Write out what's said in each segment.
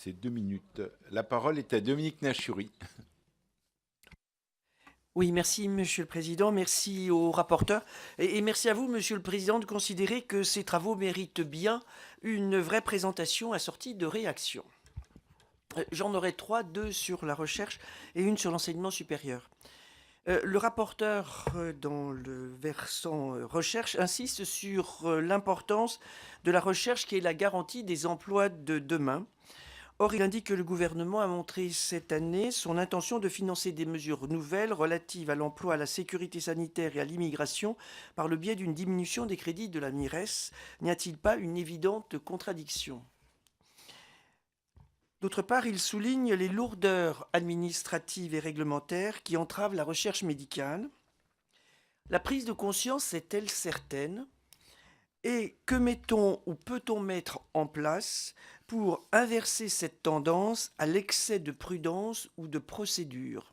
ces 2 minutes. La parole est à Dominique Nachouri. Oui, merci Monsieur le Président, merci au rapporteur et merci à vous Monsieur le Président de considérer que ces travaux méritent bien une vraie présentation assortie de réactions. J'en aurai trois, deux sur la recherche et une sur l'enseignement supérieur. Le rapporteur, dans le versant recherche, insiste sur l'importance de la recherche qui est la garantie des emplois de demain. Or, il indique que le gouvernement a montré cette année son intention de financer des mesures nouvelles relatives à l'emploi, à la sécurité sanitaire et à l'immigration par le biais d'une diminution des crédits de la MIRES. N'y a-t-il pas une évidente contradiction ? D'autre part, il souligne les lourdeurs administratives et réglementaires qui entravent la recherche médicale. La prise de conscience est-elle certaine ? Et que mettons ou peut-on mettre en place pour inverser cette tendance à l'excès de prudence ou de procédure ?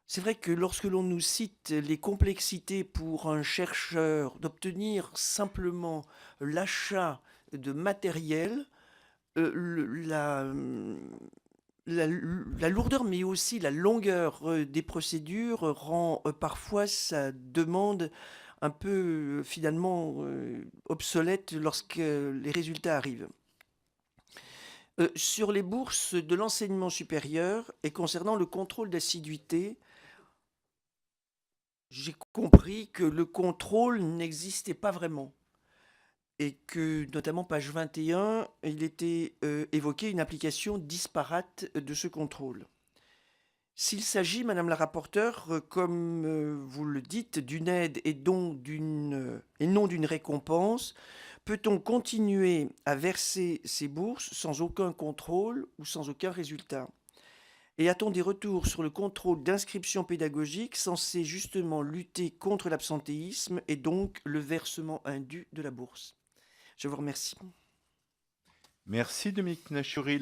C'est vrai que lorsque l'on nous cite les complexités pour un chercheur d'obtenir simplement l'achat de matériel, la lourdeur mais aussi la longueur des procédures rend parfois sa demande un peu finalement obsolète lorsque les résultats arrivent. Sur les bourses de l'enseignement supérieur et concernant le contrôle d'assiduité, j'ai compris que le contrôle n'existait pas vraiment et que, notamment page 21, il était évoqué une application disparate de ce contrôle. S'il s'agit, Madame la rapporteure, comme vous le dites, d'une aide et non d'une récompense, peut-on continuer à verser ces bourses sans aucun contrôle ou sans aucun résultat ? Et a-t-on des retours sur le contrôle d'inscription pédagogique censé justement lutter contre l'absentéisme et donc le versement indu de la bourse ? Je vous remercie. Merci Dominique Nachouri.